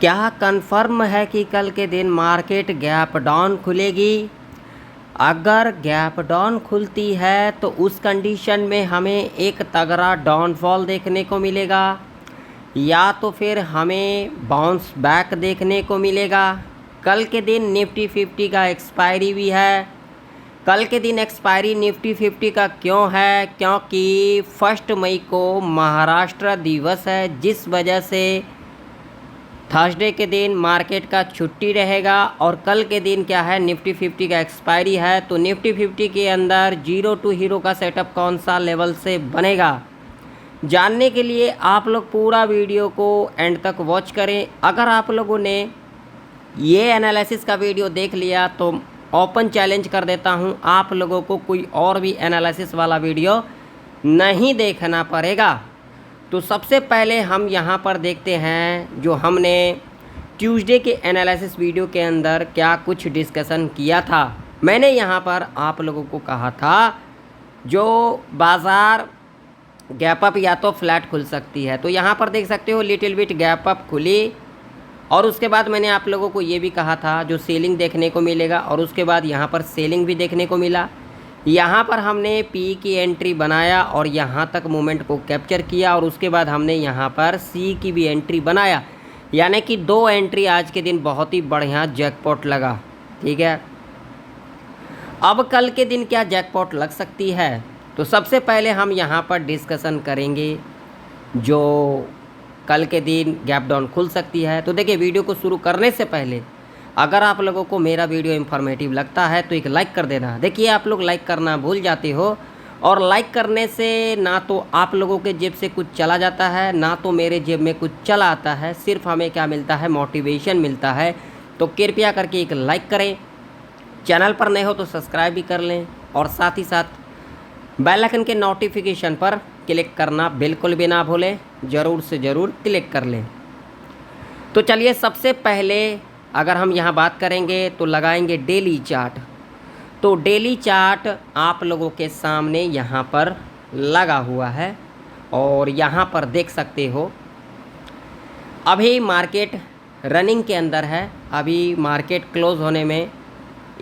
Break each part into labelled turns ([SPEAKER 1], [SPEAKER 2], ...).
[SPEAKER 1] क्या कंफर्म है कि कल के दिन मार्केट गैप डाउन खुलेगी? अगर गैप डाउन खुलती है तो उस कंडीशन में हमें एक तगड़ा डाउनफॉल देखने को मिलेगा या तो फिर हमें बाउंस बैक देखने को मिलेगा। कल के दिन निफ्टी 50 का एक्सपायरी भी है। कल के दिन एक्सपायरी निफ्टी 50 का क्यों है? क्योंकि 1 मई को महाराष्ट्र दिवस है, जिस वजह से थर्सडे के दिन मार्केट का छुट्टी रहेगा। और कल के दिन क्या है, निफ्टी 50 का एक्सपायरी है। तो निफ्टी 50 के अंदर जीरो टू हीरो का सेटअप कौन सा लेवल से बनेगा, जानने के लिए आप लोग पूरा वीडियो को एंड तक वॉच करें। अगर आप लोगों ने ये एनालिसिस का वीडियो देख लिया तो ओपन चैलेंज कर देता हूँ, आप लोगों को कोई और भी एनालिसिस वाला वीडियो नहीं देखना पड़ेगा। तो सबसे पहले हम यहाँ पर देखते हैं जो हमने ट्यूसडे के एनालिसिस वीडियो के अंदर क्या कुछ डिस्कशन किया था। मैंने यहाँ पर आप लोगों को कहा था जो बाज़ार गैप अप या तो फ्लैट खुल सकती है। तो यहाँ पर देख सकते हो लिटिल बिट गैप अप खुली और उसके बाद मैंने आप लोगों को ये भी कहा था जो सेलिंग देखने को मिलेगा, और उसके बाद यहाँ पर सेलिंग भी देखने को मिला। यहाँ पर हमने पी की एंट्री बनाया और यहाँ तक मूवमेंट को कैप्चर किया, और उसके बाद हमने यहाँ पर सी की भी एंट्री बनाया, यानी कि 2 एंट्री आज के दिन बहुत ही बढ़िया जैकपॉट लगा। ठीक है, अब कल के दिन क्या जैकपॉट लग सकती है, तो सबसे पहले हम यहाँ पर डिस्कशन करेंगे जो कल के दिन गैप डाउन खुल सकती है। तो देखिए, वीडियो को शुरू करने से पहले अगर आप लोगों को मेरा वीडियो इन्फॉर्मेटिव लगता है तो एक लाइक कर देना। देखिए, आप लोग लाइक करना भूल जाते हो, और लाइक करने से ना तो आप लोगों के जेब से कुछ चला जाता है, ना तो मेरे जेब में कुछ चला आता है। सिर्फ हमें क्या मिलता है, मोटिवेशन मिलता है। तो कृपया करके एक लाइक करें, चैनल पर नए हो तो सब्सक्राइब भी कर लें, और साथ ही साथ बेल आइकन के नोटिफिकेशन पर क्लिक करना बिल्कुल भी ना भूलें, ज़रूर से ज़रूर क्लिक कर लें। तो चलिए, सबसे पहले अगर हम यहाँ बात करेंगे तो लगाएंगे डेली चार्ट। तो डेली चार्ट आप लोगों के सामने यहाँ पर लगा हुआ है, और यहाँ पर देख सकते हो अभी मार्केट रनिंग के अंदर है। अभी मार्केट क्लोज होने में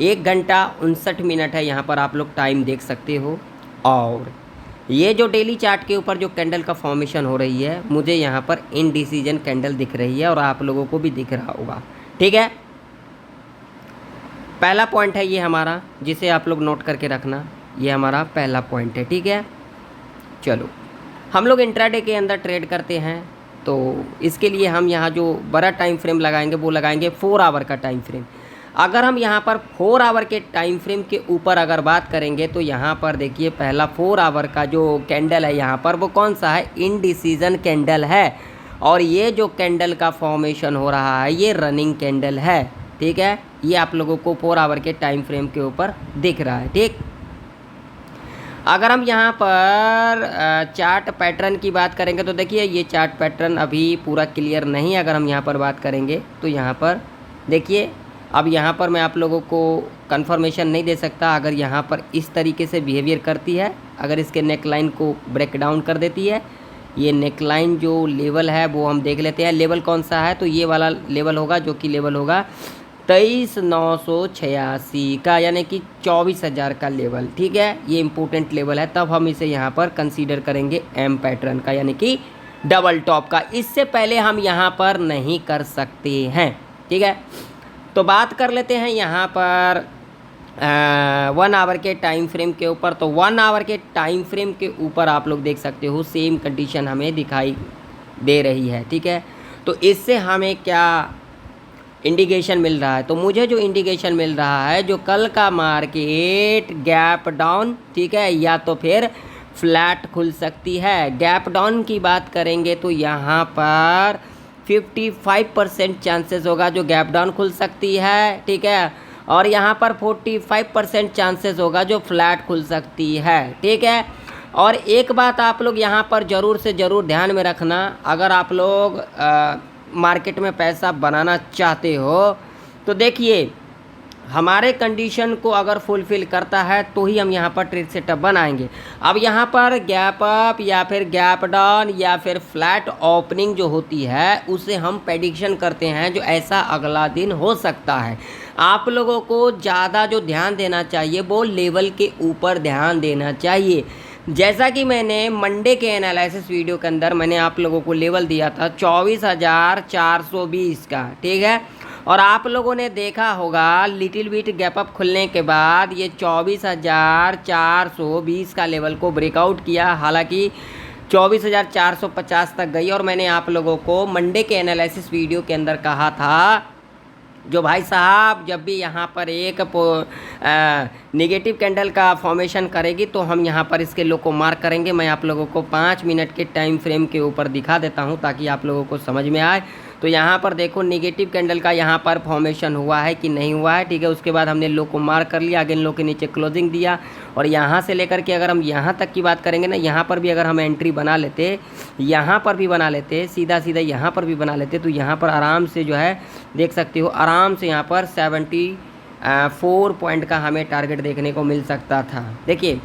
[SPEAKER 1] 1 घंटा 59 मिनट है, यहाँ पर आप लोग टाइम देख सकते हो। और ये जो डेली चार्ट के ऊपर जो कैंडल का फॉर्मेशन हो रही है, मुझे यहाँ पर इनडिसीजन कैंडल दिख रही है, और आप लोगों को भी दिख रहा होगा। ठीक है, पहला पॉइंट है ये हमारा, जिसे आप लोग नोट करके रखना। ये हमारा पहला पॉइंट है। ठीक है, चलो, हम लोग इंट्राडे के अंदर ट्रेड करते हैं, तो इसके लिए हम यहाँ जो बड़ा टाइम फ्रेम लगाएंगे वो लगाएंगे 4 आवर का टाइम फ्रेम। अगर हम यहाँ पर 4 आवर के टाइम फ्रेम के ऊपर अगर बात करेंगे तो यहाँ पर देखिए, पहला 4 आवर का जो कैंडल है यहाँ पर वो कौन सा है, इनडिसीजन कैंडल है। और ये जो कैंडल का फॉर्मेशन हो रहा है ये रनिंग कैंडल है। ठीक है, ये आप लोगों को 4 आवर के टाइम फ्रेम के ऊपर दिख रहा है। ठीक, अगर हम यहाँ पर चार्ट पैटर्न की बात करेंगे तो देखिए, ये चार्ट पैटर्न अभी पूरा क्लियर नहीं है। अगर हम यहाँ पर बात करेंगे तो यहाँ पर देखिए, अब यहाँ पर मैं आप लोगों को कंफर्मेशन नहीं दे सकता। अगर यहाँ पर इस तरीके से बिहेवियर करती है, अगर इसके नेक लाइन को ब्रेक डाउन कर देती है, ये नेक लाइन जो लेवल है वो हम देख लेते हैं। लेवल कौन सा है, तो ये वाला लेवल होगा, जो कि लेवल होगा 23,986 का, यानी कि 24,000 का लेवल। ठीक है, ये इंपॉर्टेंट लेवल है, तब हम इसे यहाँ पर कंसीडर करेंगे एम पैटर्न का, यानी कि डबल टॉप का। इससे पहले हम यहाँ पर नहीं कर सकते हैं। ठीक है, तो बात कर लेते हैं यहाँ पर 1 आवर के टाइम फ्रेम के ऊपर। तो 1 आवर के टाइम फ्रेम के ऊपर आप लोग देख सकते हो सेम कंडीशन हमें दिखाई दे रही है। ठीक है, तो इससे हमें क्या इंडिकेशन मिल रहा है, तो मुझे जो इंडिकेशन मिल रहा है, जो कल का मार्केट गैप डाउन, ठीक है, या तो फिर फ्लैट खुल सकती है। गैप डाउन की बात करेंगे तो यहाँ पर 55% चांसेस होगा जो गैप डाउन खुल सकती है। ठीक है, और यहाँ पर 45% चांसेस होगा जो फ्लैट खुल सकती है। ठीक है, और एक बात आप लोग यहाँ पर ज़रूर से ज़रूर ध्यान में रखना, अगर आप लोग मार्केट में पैसा बनाना चाहते हो तो देखिए, हमारे कंडीशन को अगर फुलफ़िल करता है तो ही हम यहाँ पर ट्रेड सेटअप बनाएंगे। अब यहाँ पर गैप अप या फिर गैप डाउन या फिर फ्लैट ओपनिंग जो होती है उसे हम प्रेडिक्शन करते हैं जो ऐसा अगला दिन हो सकता है। आप लोगों को ज़्यादा जो ध्यान देना चाहिए वो लेवल के ऊपर ध्यान देना चाहिए। जैसा कि मैंने मंडे के एनालिसिस वीडियो के अंदर मैंने आप लोगों को लेवल दिया था 24,420 का, ठीक है। और आप लोगों ने देखा होगा लिटिल बिट गैप अप खुलने के बाद ये 24,420 का लेवल को ब्रेकआउट किया, हालांकि 24,450 तक गई। और मैंने आप लोगों को मंडे के एनालिसिस वीडियो के अंदर कहा था जो भाई साहब जब भी यहाँ पर एक नेगेटिव कैंडल का फॉर्मेशन करेगी तो हम यहाँ पर इसके लो को मार्क करेंगे। मैं आप लोगों को 5 मिनट के टाइम फ्रेम के ऊपर दिखा देता हूँ ताकि आप लोगों को समझ में आए। तो यहाँ पर देखो नेगेटिव कैंडल का यहाँ पर फॉर्मेशन हुआ है कि नहीं हुआ है, ठीक है। उसके बाद हमने लो को मार्क कर लिया, अगेन लो के नीचे क्लोजिंग दिया। और यहाँ से लेकर के अगर हम यहाँ तक की बात करेंगे ना, यहाँ पर भी अगर हम एंट्री बना लेते, यहाँ पर भी बना लेते, सीधा सीधा यहाँ पर भी बना लेते, तो यहाँ पर आराम से जो है देख सकते हो आराम से यहाँ पर 74 पॉइंट का हमें टारगेट देखने को मिल सकता था। देखिए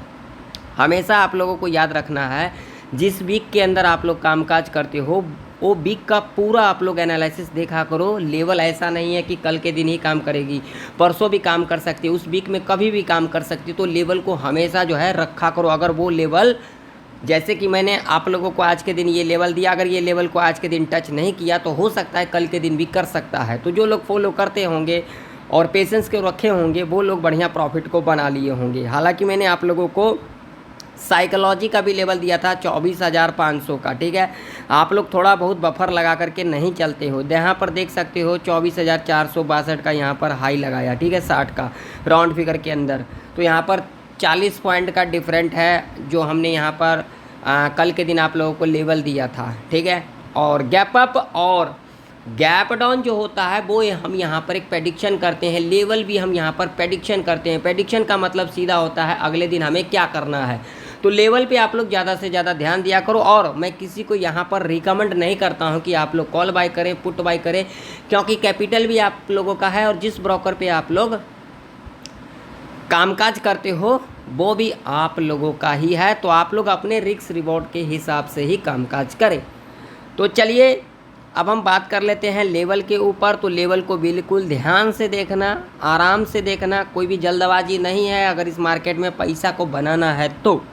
[SPEAKER 1] हमेशा आप लोगों को याद रखना है जिस वीक के अंदर आप लोग कामकाज करते हो वो वीक का पूरा आप लोग एनालिसिस देखा करो। लेवल ऐसा नहीं है कि कल के दिन ही काम करेगी, परसों भी काम कर सकती है, उस वीक में कभी भी काम कर सकती है। तो लेवल को हमेशा जो है रखा करो। अगर वो लेवल जैसे कि मैंने आप लोगों को आज के दिन ये लेवल दिया, अगर ये लेवल को आज के दिन टच नहीं किया तो हो सकता है कल के दिन भी कर सकता है। तो जो लोग फॉलो करते होंगे और पेशेंस के रखे होंगे वो लोग बढ़िया प्रॉफिट को बना लिए होंगे। हालांकि मैंने आप लोगों को साइकोलॉजी का भी लेवल दिया था 24,500 का, ठीक है। आप लोग थोड़ा बहुत बफर लगा करके नहीं चलते हो। यहाँ पर देख सकते हो 24,462 का यहाँ पर हाई लगाया, ठीक है, 60 का राउंड फिगर के अंदर। तो यहाँ पर 40 पॉइंट का डिफरेंट है जो हमने यहाँ पर कल के दिन आप लोगों को लेवल दिया था, ठीक है। और गैप अप और गैप डाउन जो होता है वो हम यहाँ पर एक प्रेडिक्शन करते हैं, लेवल भी हम यहाँ पर प्रेडिक्शन करते हैं। प्रेडिक्शन का मतलब सीधा होता है अगले दिन हमें क्या करना है। तो लेवल पे आप लोग ज़्यादा से ज़्यादा ध्यान दिया करो। और मैं किसी को यहाँ पर रिकमेंड नहीं करता हूँ कि आप लोग कॉल बाय करें, पुट बाय करें, क्योंकि कैपिटल भी आप लोगों का है और जिस ब्रोकर पे आप लोग कामकाज करते हो वो भी आप लोगों का ही है। तो आप लोग अपने रिस्क रिवॉर्ड के हिसाब से ही कामकाज करें। तो चलिए अब हम बात कर लेते हैं लेवल के ऊपर। तो लेवल को बिल्कुल ध्यान से देखना, आराम से देखना, कोई भी जल्दबाजी नहीं है। अगर इस मार्केट में पैसा को बनाना है तो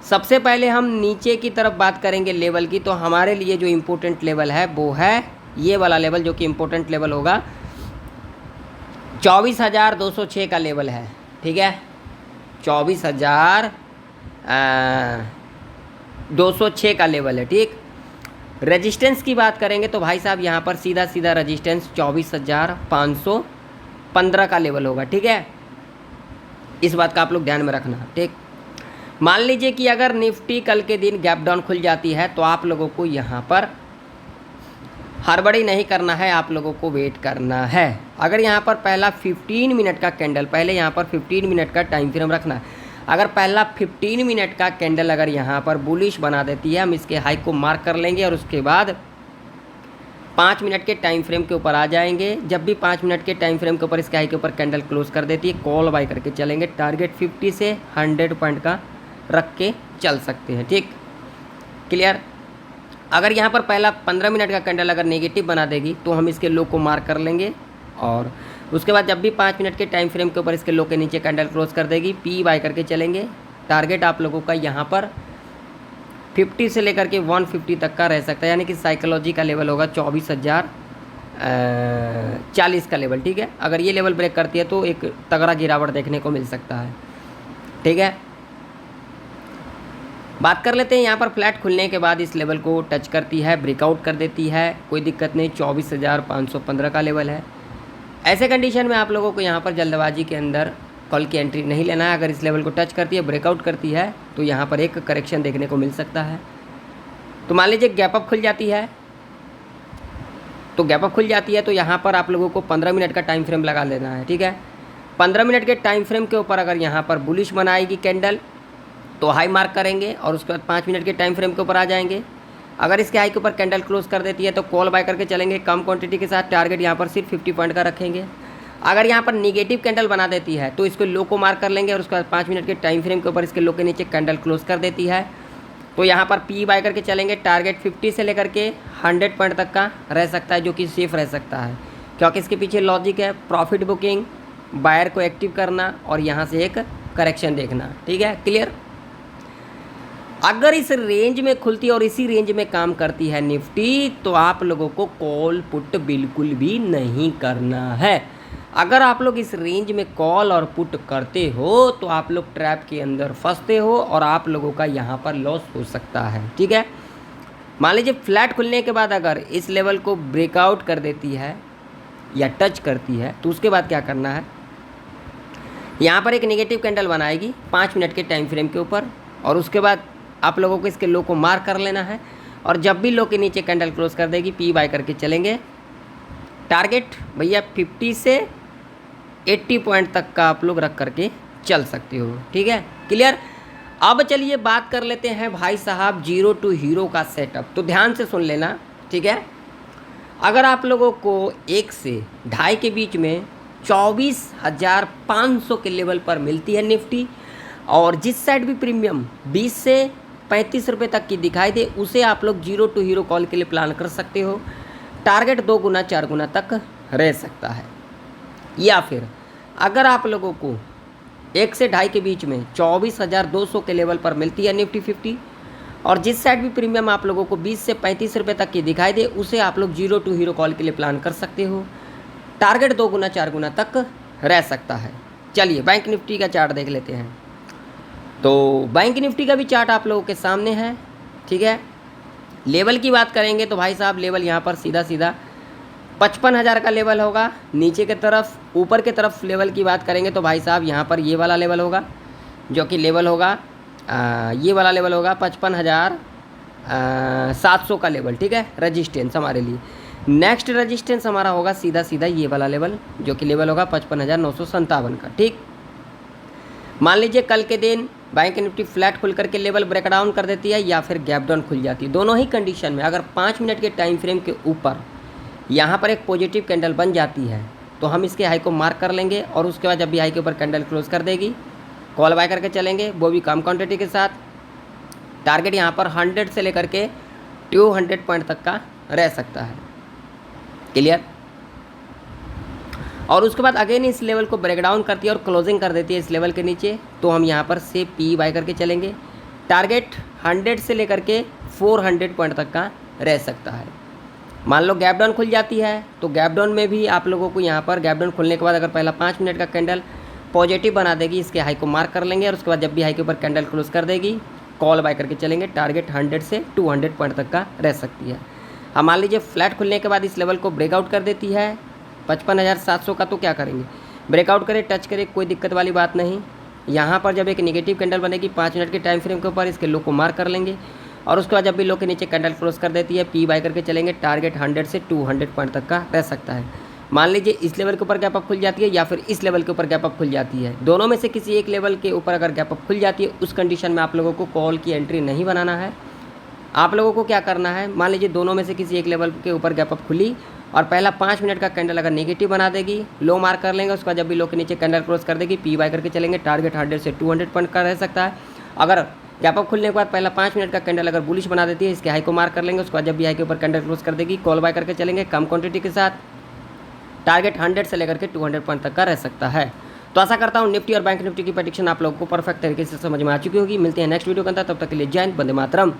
[SPEAKER 1] सबसे पहले हम नीचे की तरफ बात करेंगे लेवल की। तो हमारे लिए जो इम्पोर्टेंट लेवल है वो है ये वाला लेवल, जो कि इम्पोर्टेंट लेवल होगा 24,206 का लेवल है, ठीक है। 24,206 का लेवल है, ठीक। रेजिस्टेंस की बात करेंगे तो भाई साहब यहाँ पर सीधा सीधा रेजिस्टेंस 24,515 का लेवल होगा, ठीक है। इस बात का आप लोग ध्यान में रखना, ठीक। मान लीजिए कि अगर निफ्टी कल के दिन गैप डाउन खुल जाती है तो आप लोगों को यहाँ पर हड़बड़ी नहीं करना है, आप लोगों को वेट करना है। अगर यहाँ पर पहला 15 मिनट का कैंडल, पहले यहाँ पर 15 मिनट का टाइम फ्रेम रखना है। अगर पहला 15 मिनट का कैंडल अगर यहाँ पर बुलिश बना देती है, हम इसके हाई को मार्क कर लेंगे और उसके बाद 5 मिनट के टाइम फ्रेम के ऊपर आ जाएंगे। जब भी 5 मिनट के टाइम फ्रेम के ऊपर इसके हाई के ऊपर कैंडल क्लोज कर देती है, कॉल बाय करके चलेंगे। टारगेट 50 से 100 पॉइंट का रख के चल सकते हैं, ठीक, क्लियर। अगर यहाँ पर पहला 15 मिनट का कैंडल अगर नेगेटिव बना देगी तो हम इसके लो को मार्क कर लेंगे और उसके बाद जब भी 5 मिनट के टाइम फ्रेम के ऊपर इसके लो के नीचे कैंडल क्लोज कर देगी, पी बाय करके चलेंगे। टारगेट आप लोगों का यहाँ पर 50 से लेकर के 150 तक का रह सकता है, यानी कि साइकोलॉजी का लेवल होगा 24,040 का लेवल, ठीक है। अगर ये लेवल ब्रेक करती है तो एक तगड़ा गिरावट देखने को मिल सकता है, ठीक है। बात कर लेते हैं यहाँ पर फ्लैट खुलने के बाद इस लेवल को टच करती है, ब्रेकआउट कर देती है, कोई दिक्कत नहीं। 24,515 का लेवल है। ऐसे कंडीशन में आप लोगों को यहाँ पर जल्दबाजी के अंदर कॉल की एंट्री नहीं लेना है। अगर इस लेवल को टच करती है, ब्रेकआउट करती है तो यहाँ पर एक करेक्शन देखने को मिल सकता है। तो मान लीजिए गैप अप खुल जाती है, तो गैप अप खुल जाती है तो यहाँ पर आप लोगों को 15 मिनट का टाइम फ्रेम लगा लेना है, ठीक है। 15 मिनट के टाइम फ्रेम के ऊपर अगर यहाँ पर बुलिश बनाएगी कैंडल तो हाई मार्क करेंगे और उसके बाद 5 मिनट के टाइम फ्रेम के ऊपर आ जाएंगे। अगर इसके हाई के ऊपर कैंडल क्लोज कर देती है तो कॉल बाय करके चलेंगे कम क्वांटिटी के साथ। टारगेट यहाँ पर सिर्फ 50 पॉइंट का रखेंगे। अगर यहाँ पर निगेटिव कैंडल बना देती है तो इसको लो को मार्क कर लेंगे और उसके बाद 5 मिनट के टाइम फ्रेम के ऊपर इसके लो के नीचे कैंडल क्लोज कर देती है तो यहाँ पर पी बाय करके चलेंगे। टारगेट 50 से लेकर के 100 पॉइंट तक का रह सकता है, जो कि सेफ रह सकता है, क्योंकि इसके पीछे लॉजिक है प्रॉफिट बुकिंग, बायर को एक्टिव करना और यहाँ से एक करेक्शन देखना। ठीक है, क्लियर। अगर इस रेंज में खुलती और इसी रेंज में काम करती है निफ्टी तो आप लोगों को कॉल पुट बिल्कुल भी नहीं करना है। अगर आप लोग इस रेंज में कॉल और पुट करते हो तो आप लोग ट्रैप के अंदर फंसते हो और आप लोगों का यहाँ पर लॉस हो सकता है। ठीक है, मान लीजिए फ्लैट खुलने के बाद अगर इस लेवल को ब्रेकआउट कर देती है या टच करती है तो उसके बाद क्या करना है, यहाँ पर एक नेगेटिव कैंडल बनाएगी 5 मिनट के टाइम फ्रेम के ऊपर और उसके बाद आप लोगों को इसके लो को मार्क कर लेना है और जब भी लो के नीचे कैंडल क्लोज कर देगी पी बाय करके चलेंगे। टारगेट भैया 50 से 80 पॉइंट तक का आप लोग रख करके चल सकते हो। ठीक है, क्लियर। अब चलिए बात कर लेते हैं भाई साहब जीरो टू हीरो का सेटअप। तो ध्यान से सुन लेना, ठीक है। अगर आप लोगों को 1 से 2.5 के बीच में 24,500 के लेवल पर मिलती है निफ्टी और जिस साइड भी प्रीमियम 20 से 35 रुपये तक की दिखाई दे उसे आप लोग जीरो टू हीरो कॉल के लिए प्लान कर सकते हो। टारगेट 2 गुना 4 गुना तक रह सकता है। या फिर अगर आप लोगों को 1 से 2.5 के बीच में 24,200 के लेवल पर मिलती है निफ्टी 50 और जिस साइड भी प्रीमियम आप लोगों को 20 से 35 रुपये तक की दिखाई दे उसे आप लोग जीरो टू हीरो कॉल के लिए प्लान कर सकते हो। टारगेट 2 गुना 4 गुना तक रह सकता है। चलिए बैंक निफ्टी का चार्ट देख लेते हैं। तो बैंक निफ्टी का भी चार्ट आप लोगों के सामने है। ठीक है, लेवल की बात करेंगे तो भाई साहब लेवल यहाँ पर सीधा सीधा 55,000 का लेवल होगा नीचे की तरफ। ऊपर की तरफ लेवल की बात करेंगे तो भाई साहब यहाँ पर ये वाला लेवल होगा जो कि लेवल होगा ये वाला लेवल होगा 55,700 का लेवल। ठीक है, रजिस्टेंस हमारे लिए। नेक्स्ट रजिस्टेंस हमारा होगा सीधा सीधा ये वाला लेवल जो कि लेवल होगा 55,957 का। ठीक, मान लीजिए कल के दिन बैंक निफ्टी फ्लैट खुल करके लेवल ब्रेकडाउन कर देती है या फिर गैप डाउन खुल जाती है। दोनों ही कंडीशन में अगर 5 मिनट के टाइम फ्रेम के ऊपर यहाँ पर एक पॉजिटिव कैंडल बन जाती है तो हम इसके हाई को मार्क कर लेंगे और उसके बाद जब भी हाई के ऊपर कैंडल क्लोज कर देगी कॉल बाय करके चलेंगे, वो भी कम क्वांटिटी के साथ। टारगेट यहाँ पर 100 से लेकर के 200 पॉइंट तक का रह सकता है। क्लियर। और उसके बाद अगेन इस लेवल को ब्रेकडाउन करती है और क्लोजिंग कर देती है इस लेवल के नीचे तो हम यहाँ पर से पी बाय करके चलेंगे। टारगेट 100 से लेकर के 400 पॉइंट तक का रह सकता है। मान लो गैप डाउन खुल जाती है तो गैप डाउन में भी आप लोगों को यहाँ पर गैप डाउन खुलने के बाद अगर पहला 5 मिनट का कैंडल पॉजिटिव बना देगी इसके हाई को मार्क कर लेंगे और उसके बाद जब भी हाई के ऊपर कैंडल क्लोज कर देगी कॉल बाय करके चलेंगे। टारगेट 100 से 200 पॉइंट तक का रह सकती है। अब मान लीजिए फ्लैट खुलने के बाद इस लेवल को ब्रेकआउट कर देती है 55,700 का तो क्या करेंगे, ब्रेकआउट करे टच करे कोई दिक्कत वाली बात नहीं। यहाँ पर जब एक नेगेटिव कैंडल बनेगी 5 मिनट के टाइम फ्रेम के ऊपर इसके लो को मार्क कर लेंगे और उसके बाद जब भी लो के नीचे कैंडल क्लोज कर देती है पी बाय करके चलेंगे। टारगेट 100 से 200 पॉइंट तक का रह सकता है। मान लीजिए इस लेवल के ऊपर गैप अप खुल जाती है या फिर इस लेवल के ऊपर गैप अप खुल जाती है, दोनों में से किसी एक लेवल के ऊपर अगर गैप अप खुल जाती है उस कंडीशन में आप लोगों को कॉल की एंट्री नहीं बनाना है। आप लोगों को क्या करना है, मान लीजिए दोनों में से किसी एक लेवल के ऊपर गैप अप खुली और पहला 5 मिनट का कैंडल अगर नेगेटिव बना देगी लो मार्क कर लेंगे, उसके बाद जब भी लो के नीचे कैंडल क्लोज कर देगी पी बाय करके चलेंगे। टारगेट 100 से 200 पॉइंट का रह सकता है। अगर गैप अप खुलने के बाद पहला 5 मिनट का कैंडल अगर बुलिश बना देती है इसके हाई को मार्क कर लेंगे, उसके बाद जब भी हाई के ऊपर कैंडल क्लोज कर देगी कॉल बाय करके चलेंगे कम क्वांटिटी के साथ। टारगेट 100 से लेकर के 200 पॉइंट तक का रह सकता है। तो आशा करता हूँ निफ्टी और बैंक निफ्टी की प्रेडिक्शन आप लोगों को परफेक्ट तरीके से समझ में आ चुकी होगी। मिलते हैं नेक्स्ट वीडियो के अंदर, तब तक के लिए जय हिंद, वंदे मातरम।